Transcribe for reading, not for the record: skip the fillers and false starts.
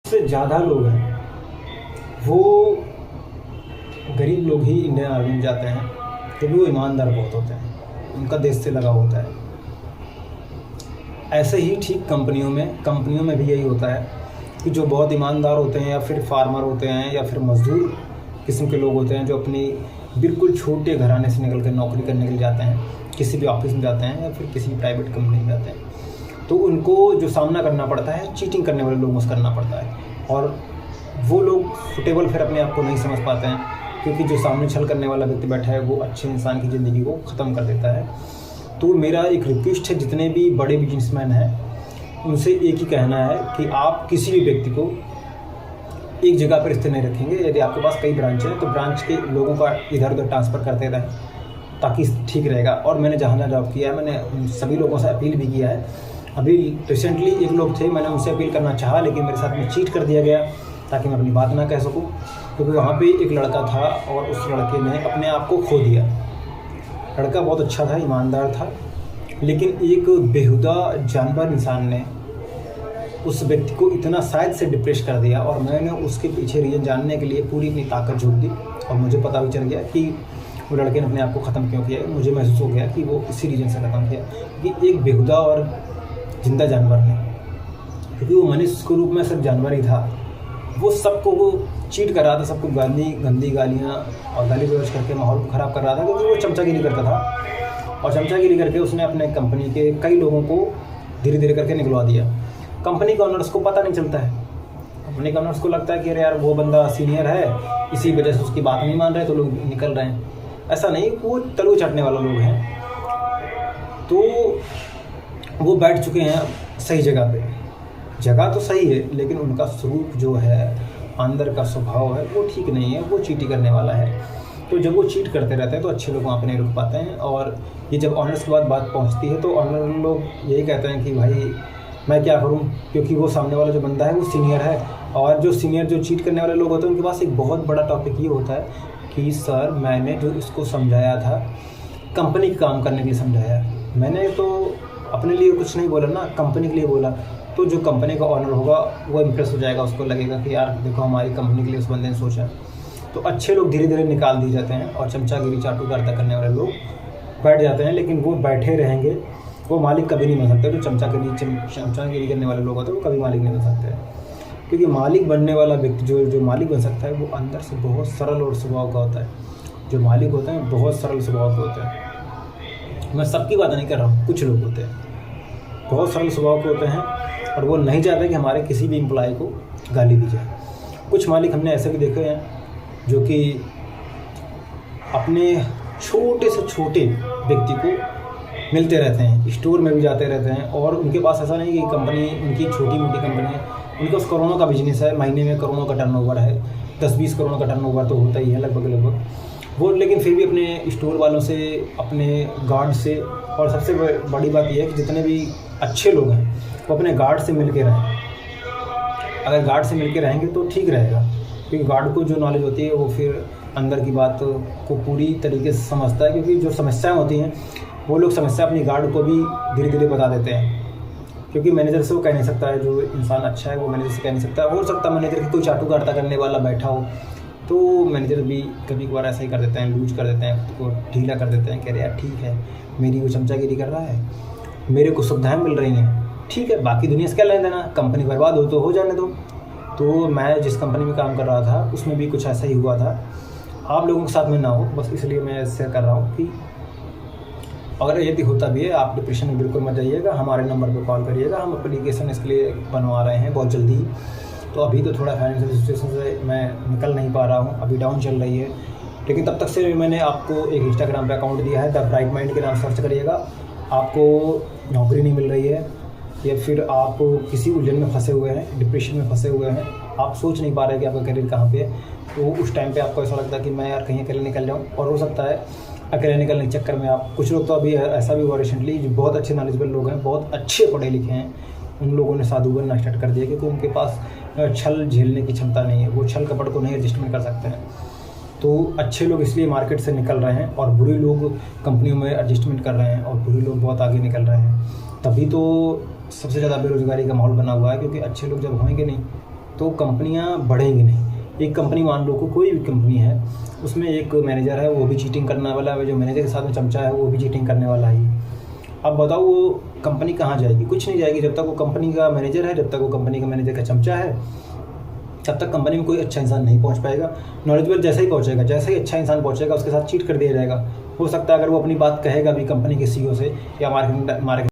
से ज़्यादा लोग हैं वो गरीब लोग ही इंडियन आर्मी में जाते हैं, क्योंकि वो ईमानदार बहुत होते हैं, उनका देश से लगाव होता है। ऐसे ही ठीक कंपनियों में भी यही होता है कि जो बहुत ईमानदार होते हैं या फिर फार्मर होते हैं या फिर मजदूर किस्म के लोग होते हैं, जो अपनी बिल्कुल छोटे घराने से निकल कर नौकरी करने के लिए जाते हैं, किसी भी ऑफिस में जाते हैं या फिर किसी प्राइवेट कंपनी में जाते हैं, तो उनको जो सामना करना पड़ता है चीटिंग करने वाले लोगों से करना पड़ता है। और वो लोग सुटेबल फिर अपने आप को नहीं समझ पाते हैं, क्योंकि जो सामने छल करने वाला व्यक्ति बैठा है वो अच्छे इंसान की ज़िंदगी को ख़त्म कर देता है। तो मेरा एक रिक्वेस्ट है, जितने भी बड़े बिजनेसमैन हैं उनसे एक ही कहना है कि आप किसी भी व्यक्ति को एक जगह पर स्थिर नहीं रखेंगे। यदि आपके पास कई ब्रांच हैं तो ब्रांच के लोगों का इधर उधर ट्रांसफ़र करते रहें, ताकि ठीक रहेगा। और मैंने जहाँ जहाँ जॉब किया है, मैंने सभी लोगों से अपील भी किया है। अभी रिसेंटली एक लोग थे, मैंने उनसे अपील करना चाहा लेकिन मेरे साथ में चीट कर दिया गया, ताकि मैं अपनी बात ना कह सकूं, क्योंकि वहाँ पे एक लड़का था और उस लड़के ने अपने आप को खो दिया। लड़का बहुत अच्छा था, ईमानदार था, लेकिन एक बेहुदा जानवर इंसान ने उस व्यक्ति को इतना शायद से डिप्रेस कर दिया। और मैंने उसके पीछे रीज़न जानने के लिए पूरी अपनी ताकत झोंक दी और मुझे पता भी चल गया कि वो लड़के ने अपने आप को ख़त्म क्यों किया। मुझे महसूस हो गया कि वो इसी रीज़न से ख़त्म किया कि एक बेहुदा और जिंदा जानवर ने, क्योंकि वो मनुष्य के रूप में सिर्फ जानवर ही था, वो सबको वो चीट कर रहा था, सबको गंदी गालियाँ और गाली गलौज करके माहौल को ख़राब कर रहा था, क्योंकि वो चमचागिरी करता था। और चमचागिरी करके उसने अपने कंपनी के कई लोगों को धीरे धीरे करके निकलवा दिया। कंपनी के ऑनर्स को पता नहीं चलता है, कंपनी के ऑनर्स को लगता है कि अरे यार वो बंदा सीनियर है, इसी वजह से उसकी बात नहीं मान रहे तो लोग निकल रहे हैं। ऐसा नहीं, वो तलवे चाटने वाले लोग हैं। तो वो बैठ चुके हैं सही जगह पे। जगह तो सही है, लेकिन उनका स्वरूप जो है, अंदर का स्वभाव है, वो ठीक नहीं है, वो चीटी करने वाला है। तो जब वो चीट करते रहते हैं तो अच्छे लोग वहाँ पे नहीं रुक पाते हैं। और ये जब ऑनर्स के बाद बात पहुँचती है तो ऑनर लोग यही कहते हैं कि भाई मैं क्या करूँ, क्योंकि वो सामने वाला जो बंदा है वो सीनियर है। और जो सीनियर जो चीट करने वाले लोग होते हैं उनके पास एक बहुत बड़ा टॉपिक ये होता है कि सर मैंने जो इसको समझाया था कंपनी का काम करने के लिए समझाया, मैंने तो अपने लिए कुछ नहीं बोला ना, कंपनी के लिए बोला। तो जो कंपनी का ऑनर होगा वो इम्प्रेस हो जाएगा, उसको लगेगा कि यार देखो हमारी कंपनी के लिए उस बंदे ने सोचा। तो अच्छे लोग धीरे धीरे निकाल दिए जाते हैं और चमचागिरी चाटुकारिता करने वाले लोग बैठ जाते हैं। लेकिन वो बैठे रहेंगे, वो मालिक कभी नहीं बन सकते। जो चमचागिरी करने वाले लोग होते हैं वो कभी मालिक नहीं बन सकते, क्योंकि मालिक बनने वाला व्यक्ति जो मालिक बन सकता है वो अंदर से बहुत सरल और स्वभाव का होता है। जो मालिक होते हैं बहुत सरल स्वभाव के होते हैं। मैं सबकी बात नहीं कर रहा हूँ, कुछ लोग होते हैं बहुत सरल स्वभाव के होते हैं और वो नहीं चाहते कि हमारे किसी भी एम्प्लॉय को गाली दी जाए। कुछ मालिक हमने ऐसे भी देखे हैं जो कि अपने छोटे से छोटे व्यक्ति को मिलते रहते हैं, स्टोर में भी जाते रहते हैं। और उनके पास ऐसा नहीं कि कंपनी उनकी छोटी मोटी कंपनी है, उनके पास करोड़ों का बिजनेस है, महीने में करोड़ों का टर्नओवर है, 10-20 करोड़ का टर्नओवर तो होता ही है लगभग वो। लेकिन फिर भी अपने स्टोर वालों से, अपने गार्ड से, और सबसे बड़ी बात यह है कि जितने भी अच्छे लोग हैं वो अपने गार्ड से मिल के रहें। अगर गार्ड से मिल के रहेंगे तो ठीक रहेगा, क्योंकि गार्ड को जो नॉलेज होती है वो फिर अंदर की बात को पूरी तरीके से समझता है। क्योंकि जो समस्याएं होती हैं वो लोग समस्या अपनी गार्ड को भी धीरे धीरे बता देते हैं, क्योंकि मैनेजर से वो कह नहीं सकता है। जो इंसान अच्छा है वो मैनेजर से कह नहीं सकता। हो सकता है मैनेजर की कोई चाटुकारिता करने वाला बैठा हो, तो मैनेजर भी कभी कभार ऐसा ही कर देते हैं, लूज कर देते हैं, उसको ढीला कर देते हैं, कह रहे यार ठीक है मेरी वो चमचागिरी कर रहा है, मेरे को सुविधाएँ मिल रही हैं, ठीक है, बाकी दुनिया से क्या लेना देना, कंपनी बर्बाद हो तो हो जाने दो। तो मैं जिस कंपनी में काम कर रहा था उसमें भी कुछ ऐसा ही हुआ था। आप लोगों के साथ में ना हो, बस इसलिए मैं शेयर कर रहा हूँ कि अगर यदि होता भी है आप डिप्रेशन में बिल्कुल मत जाइएगा, हमारे नंबर पर कॉल करिएगा। हम एप्लीकेशन इसके लिए बनवा रहे हैं बहुत जल्दी। तो अभी तो थोड़ा फाइनेंशियल सिचुएशन से मैं निकल नहीं पा रहा हूँ, अभी डाउन चल रही है, लेकिन तब तक से मैंने आपको एक इंस्टाग्राम पे अकाउंट दिया है, द ब्राइट माइंड के नाम सर्च करिएगा। आपको नौकरी नहीं मिल रही है या फिर आप किसी उलझन में फंसे हुए हैं, डिप्रेशन में फंसे हुए हैं, आप सोच नहीं पा रहे कि आपका करियर कहाँ पे है, तो उस टाइम पे आपको ऐसा लगता है कि मैं यार कहीं अकेले निकल जाऊँ। और हो सकता है अकेले निकलने के चक्कर में आप, कुछ लोग तो अभी ऐसा भी हुआ रिसेंटली, जो बहुत अच्छे नॉलेजेबल लोग हैं, बहुत अच्छे पढ़े लिखे हैं, उन लोगों ने साधु बनना स्टार्ट कर दिया, क्योंकि उनके पास छल झेलने की क्षमता नहीं है, वो छल कपट को नहीं एडजस्टमेंट कर सकते हैं। तो अच्छे लोग इसलिए मार्केट से निकल रहे हैं और बुरे लोग कंपनियों में एडजस्टमेंट कर रहे हैं और बुरे लोग बहुत आगे निकल रहे हैं। तभी तो सबसे ज़्यादा बेरोजगारी का माहौल बना हुआ है, क्योंकि अच्छे लोग जब होंगे नहीं तो कंपनियां बढ़ेंगी नहीं। एक कंपनी मान लो कोई भी कंपनी है, उसमें एक मैनेजर है, वो भी चीटिंग करने वाला है, जो मैनेजर के साथ में चमचा है वो भी चीटिंग करने वाला है। अब बताओ वो कंपनी कहाँ जाएगी? कुछ नहीं जाएगी। जब तक वो कंपनी का मैनेजर है, जब तक वो कंपनी का मैनेजर का चमचा है, तब तक कंपनी में कोई अच्छा इंसान नहीं पहुंच पाएगा। नॉलेजेबल जैसे ही पहुंचेगा, जैसे ही अच्छा इंसान पहुंचेगा, उसके साथ चीट कर दिया जाएगा। हो सकता है अगर वो अपनी बात कहेगा भी कंपनी के सीईओ से या मार्केटिंग